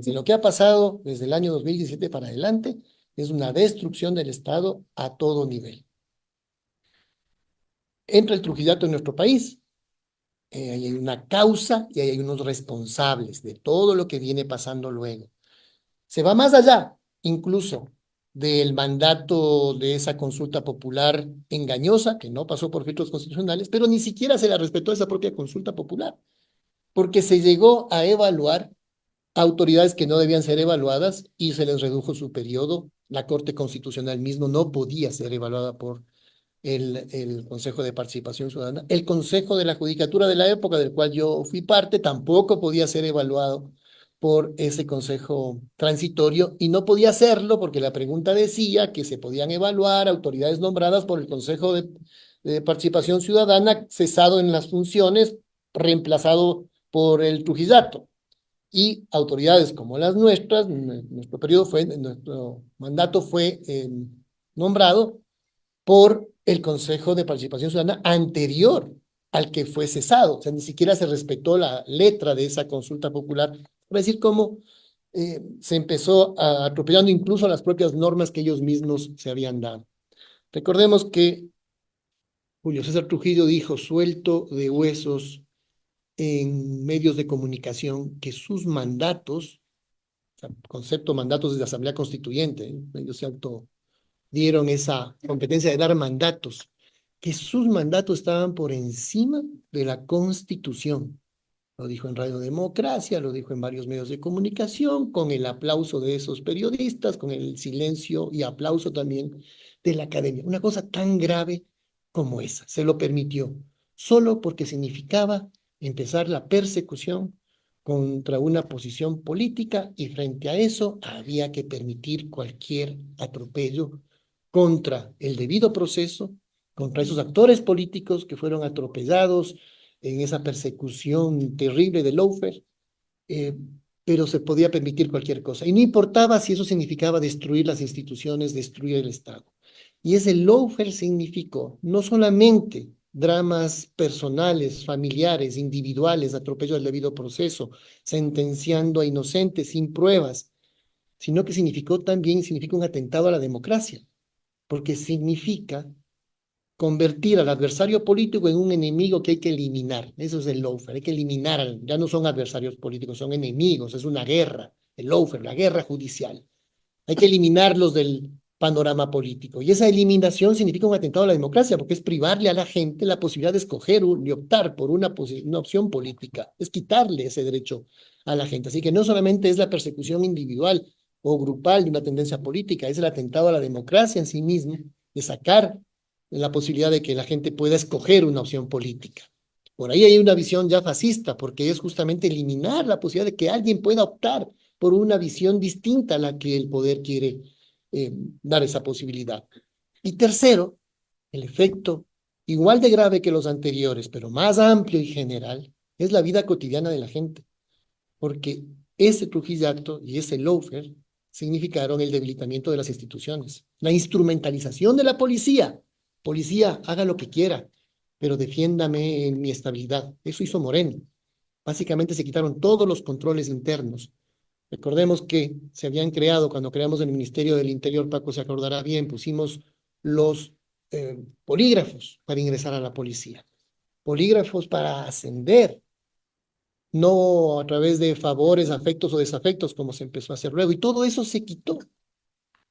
Si lo que ha pasado desde el año 2017 para adelante es una destrucción del Estado a todo nivel. Entra el Trujillato en nuestro país, ahí hay una causa y ahí hay unos responsables de todo lo que viene pasando luego. Se va más allá, incluso, del mandato de esa consulta popular engañosa, que no pasó por filtros constitucionales, pero ni siquiera se la respetó esa propia consulta popular, porque se llegó a evaluar autoridades que no debían ser evaluadas y se les redujo su periodo. La Corte Constitucional mismo no podía ser evaluada por el Consejo de Participación Ciudadana. El Consejo de la Judicatura de la época del cual yo fui parte tampoco podía ser evaluado por ese consejo transitorio y no podía hacerlo porque la pregunta decía que se podían evaluar autoridades nombradas por el Consejo de Participación Ciudadana, cesado en las funciones, reemplazado por el Trujillato. Y autoridades como las nuestras, nuestro mandato fue nombrado por el Consejo de Participación Ciudadana anterior al que fue cesado. O sea, ni siquiera se respetó la letra de esa consulta popular. Para decir cómo se empezó atropellando incluso las propias normas que ellos mismos se habían dado. Recordemos que Julio César Trujillo dijo, suelto de huesos en medios de comunicación, que sus mandatos, o sea, concepto mandatos desde la Asamblea Constituyente, ellos se dieron esa competencia de dar mandatos, que sus mandatos estaban por encima de la Constitución. Lo dijo en Radio Democracia, lo dijo en varios medios de comunicación, con el aplauso de esos periodistas, con el silencio y aplauso también de la academia. Una cosa tan grave como esa, se lo permitió, solo porque significaba empezar la persecución contra una posición política y frente a eso había que permitir cualquier atropello contra el debido proceso, contra esos actores políticos que fueron atropellados en esa persecución terrible de lawfare, eh, pero se podía permitir cualquier cosa. Y no importaba si eso significaba destruir las instituciones, destruir el Estado. Y ese lawfare significó no solamente dramas personales, familiares, individuales, atropello del debido proceso, sentenciando a inocentes sin pruebas, sino que significa un atentado a la democracia, porque significa convertir al adversario político en un enemigo que hay que eliminar. Eso es el lawfare, hay que eliminar, ya no son adversarios políticos, son enemigos, es una guerra, el lawfare, la guerra judicial. Hay que eliminarlos del panorama político. Y esa eliminación significa un atentado a la democracia, porque es privarle a la gente la posibilidad de escoger y optar por una opción política, es quitarle ese derecho a la gente. Así que no solamente es la persecución individual o grupal de una tendencia política, es el atentado a la democracia en sí mismo, de sacar la posibilidad de que la gente pueda escoger una opción política. Por ahí hay una visión ya fascista, porque es justamente eliminar la posibilidad de que alguien pueda optar por una visión distinta a la que el poder quiere dar esa posibilidad. Y tercero, el efecto igual de grave que los anteriores, pero más amplio y general, es la vida cotidiana de la gente, porque ese Trujillato y ese lawfare significaron el debilitamiento de las instituciones, la instrumentalización de la policía. Policía, haga lo que quiera, pero defiéndame en mi estabilidad. Eso hizo Moreno. Básicamente se quitaron todos los controles internos. Recordemos que se habían creado, cuando creamos el Ministerio del Interior, Paco se acordará bien, pusimos los polígrafos para ingresar a la policía, polígrafos para ascender, no a través de favores, afectos o desafectos, como se empezó a hacer luego. Y todo eso se quitó.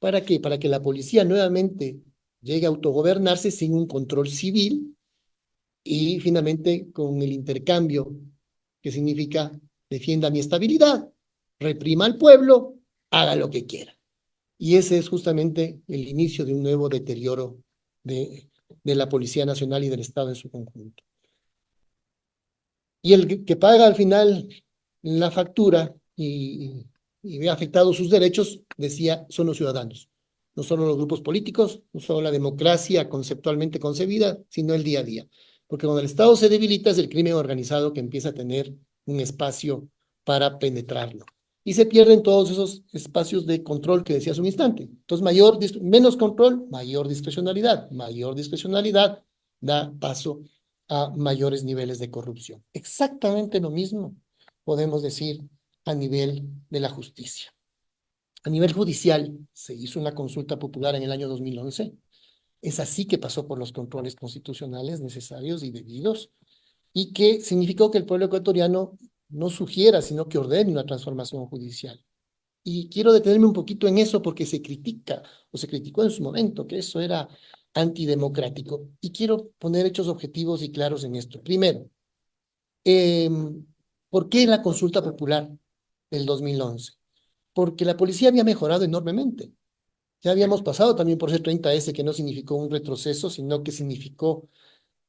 ¿Para qué? Para que la policía nuevamente llegue a autogobernarse sin un control civil y finalmente con el intercambio que significa defienda mi estabilidad, reprima al pueblo, haga lo que quiera. Y ese es justamente el inicio de un nuevo deterioro de la Policía Nacional y del Estado en su conjunto. Y el que paga al final la factura y ve afectados sus derechos, decía, son los ciudadanos. No solo los grupos políticos, no solo la democracia conceptualmente concebida, sino el día a día. Porque cuando el Estado se debilita es el crimen organizado que empieza a tener un espacio para penetrarlo. Y se pierden todos esos espacios de control que decía hace un instante. Entonces, menos control, mayor discrecionalidad. Mayor discrecionalidad da paso a mayores niveles de corrupción. Exactamente lo mismo podemos decir a nivel de la justicia. A nivel judicial, se hizo una consulta popular en el año 2011. Es así que pasó por los controles constitucionales necesarios y debidos, y que significó que el pueblo ecuatoriano no sugiera, sino que ordene una transformación judicial. Y quiero detenerme un poquito en eso porque se critica, o se criticó en su momento, que eso era antidemocrático. Y quiero poner hechos objetivos y claros en esto. Primero, eh, ¿por qué la consulta popular del 2011? Porque la policía había mejorado enormemente. Ya habíamos pasado también por ese 30S, que no significó un retroceso, sino que significó,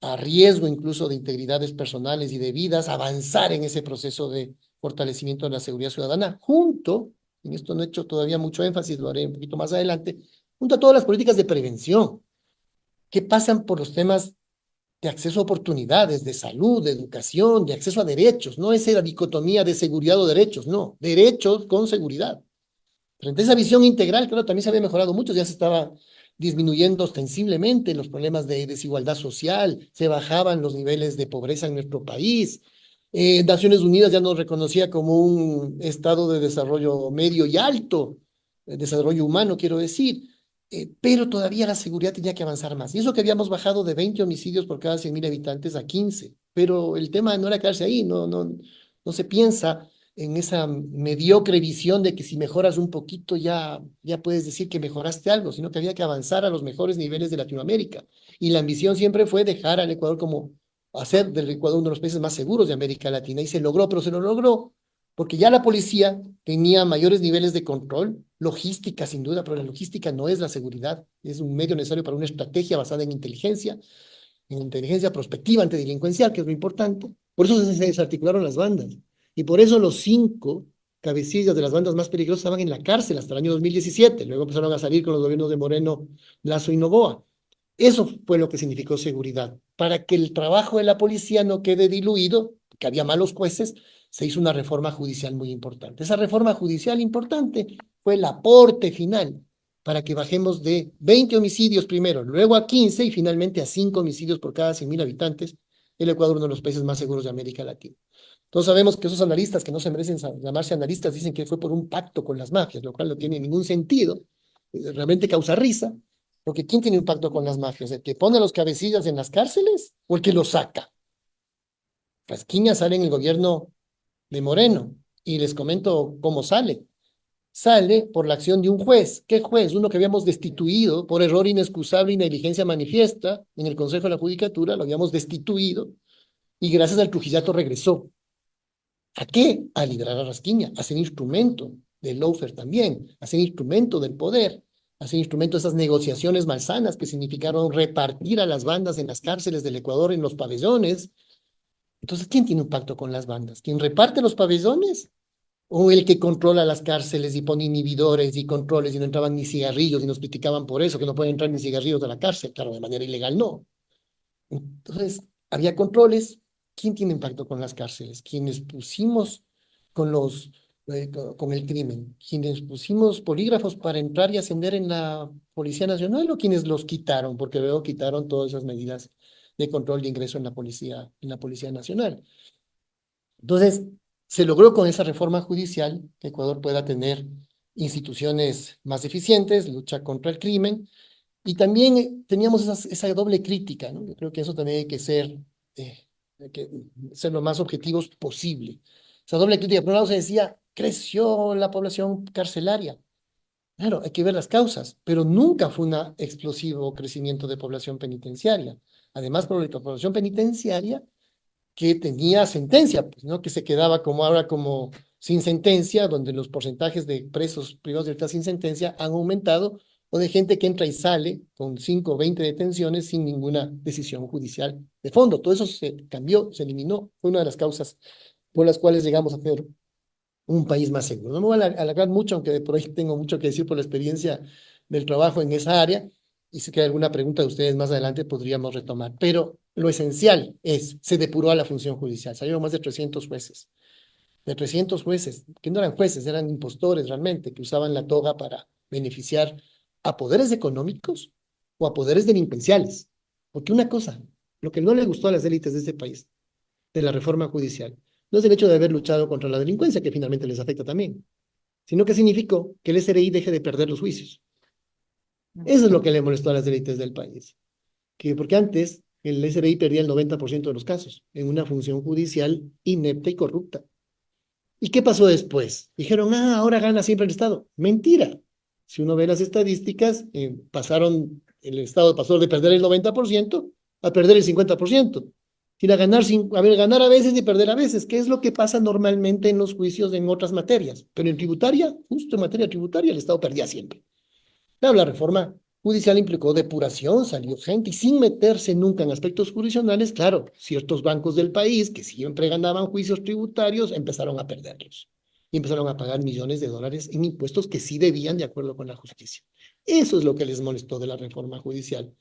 a riesgo incluso de integridades personales y de vidas, avanzar en ese proceso de fortalecimiento de la seguridad ciudadana, junto, en esto no he hecho todavía mucho énfasis, lo haré un poquito más adelante, junto a todas las políticas de prevención que pasan por los temas de acceso a oportunidades, de salud, de educación, de acceso a derechos. No es la dicotomía de seguridad o derechos, no, derechos con seguridad. Frente a esa visión integral, claro, también se había mejorado mucho, ya se estaba disminuyendo ostensiblemente los problemas de desigualdad social, se bajaban los niveles de pobreza en nuestro país. Naciones Unidas ya nos reconocía como un estado de desarrollo medio y alto, desarrollo humano, quiero decir, pero todavía la seguridad tenía que avanzar más. Y eso que habíamos bajado de 20 homicidios por cada 100.000 habitantes a 15, pero el tema no era quedarse ahí, no se piensa en esa mediocre visión de que si mejoras un poquito ya puedes decir que mejoraste algo, sino que había que avanzar a los mejores niveles de Latinoamérica. Y la ambición siempre fue dejar al Ecuador como hacer del Ecuador uno de los países más seguros de América Latina. Y se logró, pero se lo logró porque ya la policía tenía mayores niveles de control, logística sin duda, pero la logística no es la seguridad, es un medio necesario para una estrategia basada en inteligencia prospectiva antidelincuencial, que es lo importante. Por eso se desarticularon las bandas. Y por eso los 5 cabecillas de las bandas más peligrosas estaban en la cárcel hasta el año 2017. Luego empezaron a salir con los gobiernos de Moreno, Lazo y Noboa. Eso fue lo que significó seguridad. Para que el trabajo de la policía no quede diluido, que había malos jueces, se hizo una reforma judicial muy importante. Esa reforma judicial importante fue el aporte final para que bajemos de 20 homicidios primero, luego a 15 y finalmente a 5 homicidios por cada 100.000 habitantes. El Ecuador, uno de los países más seguros de América Latina. Todos sabemos que esos analistas, que no se merecen llamarse analistas, dicen que fue por un pacto con las mafias, lo cual no tiene ningún sentido, realmente causa risa, porque ¿quién tiene un pacto con las mafias? ¿El que pone a los cabecillas en las cárceles o el que los saca? Pasquiña sale en el gobierno de Moreno, y les comento cómo sale. Sale por la acción de un juez. ¿Qué juez? Uno que habíamos destituido por error inexcusable y negligencia manifiesta en el Consejo de la Judicatura, lo habíamos destituido, y gracias al Trujillato regresó. ¿A qué? A liberar a Rasquiña, a ser instrumento del lawfare también, a ser instrumento del poder, a ser instrumento de esas negociaciones malsanas que significaron repartir a las bandas en las cárceles del Ecuador, en los pabellones. Entonces, ¿quién tiene un pacto con las bandas? ¿Quién reparte los pabellones? ¿O el que controla las cárceles y pone inhibidores y controles y no entraban ni cigarrillos y nos criticaban por eso, que no pueden entrar ni cigarrillos a la cárcel? Claro, de manera ilegal no. Entonces, había controles. ¿Quién tiene impacto con las cárceles? Quienes pusimos con el crimen, quienes pusimos polígrafos para entrar y ascender en la Policía Nacional, o quienes los quitaron, porque luego quitaron todas esas medidas de control de ingreso en la Policía Nacional. Entonces, se logró con esa reforma judicial que Ecuador pueda tener instituciones más eficientes, lucha contra el crimen, y también teníamos esa doble crítica, ¿no? Yo creo que eso también hay que ser lo más objetivos posible. Esa doble crítica, por un lado se decía, creció la población carcelaria. Claro, hay que ver las causas, pero nunca fue un explosivo crecimiento de población penitenciaria. Además, por la población penitenciaria que tenía sentencia, pues, ¿no? Que se quedaba como ahora como sin sentencia, donde los porcentajes de presos privados de libertad sin sentencia han aumentado, o de gente que entra y sale con 5 o 20 detenciones sin ninguna decisión judicial de fondo. Todo eso se cambió, se eliminó. Fue una de las causas por las cuales llegamos a ser un país más seguro. No me voy a alargar mucho, aunque por ahí tengo mucho que decir por la experiencia del trabajo en esa área, y si queda alguna pregunta de ustedes más adelante podríamos retomar. Pero lo esencial es, se depuró a la función judicial, salieron más de 300 jueces, que no eran jueces, eran impostores realmente, que usaban la toga para beneficiar a poderes económicos o a poderes delincuenciales. Porque una cosa, lo que no le gustó a las élites de este país, de la reforma judicial, no es el hecho de haber luchado contra la delincuencia, que finalmente les afecta también, sino que significó que el SRI deje de perder los juicios. Eso es lo que le molestó a las élites del país. Porque antes el SRI perdía el 90% de los casos en una función judicial inepta y corrupta. ¿Y qué pasó después? Dijeron, ahora gana siempre el Estado. Mentira. Si uno ve las estadísticas, el Estado pasó de perder el 90% a perder el 50%. Ganar a veces y perder a veces, que es lo que pasa normalmente en los juicios en otras materias. Pero en tributaria, justo en materia tributaria, el Estado perdía siempre. Claro, la reforma judicial implicó depuración, salió gente y sin meterse nunca en aspectos jurisdiccionales, claro, ciertos bancos del país que siempre ganaban juicios tributarios empezaron a perderlos y empezaron a pagar millones de dólares en impuestos que sí debían de acuerdo con la justicia. Eso es lo que les molestó de la reforma judicial.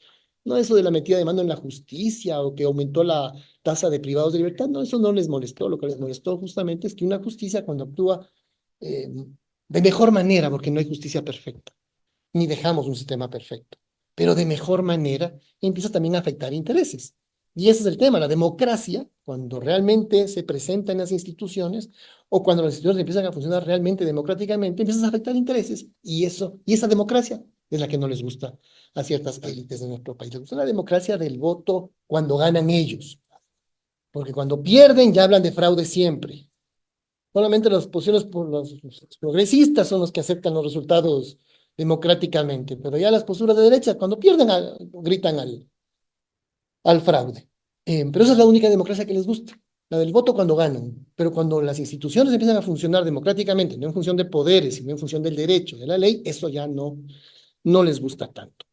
No eso de la metida de mano en la justicia o que aumentó la tasa de privados de libertad, no, eso no les molestó. Lo que les molestó justamente es que una justicia cuando actúa de mejor manera, porque no hay justicia perfecta ni dejamos un sistema perfecto, pero de mejor manera empieza también a afectar intereses. Y ese es el tema, la democracia, cuando realmente se presenta en las instituciones o cuando las instituciones empiezan a funcionar realmente democráticamente, empiezan a afectar intereses. Y esa democracia es la que no les gusta a ciertas élites de nuestro país. Les gusta la democracia del voto cuando ganan ellos, porque cuando pierden ya hablan de fraude siempre. Solamente las posiciones por los progresistas son los que aceptan los resultados democráticamente, pero ya las posturas de derecha, cuando pierden, gritan al fraude. Pero esa es la única democracia que les gusta, la del voto cuando ganan. Pero cuando las instituciones empiezan a funcionar democráticamente, no en función de poderes, sino en función del derecho, de la ley, eso ya no les gusta tanto.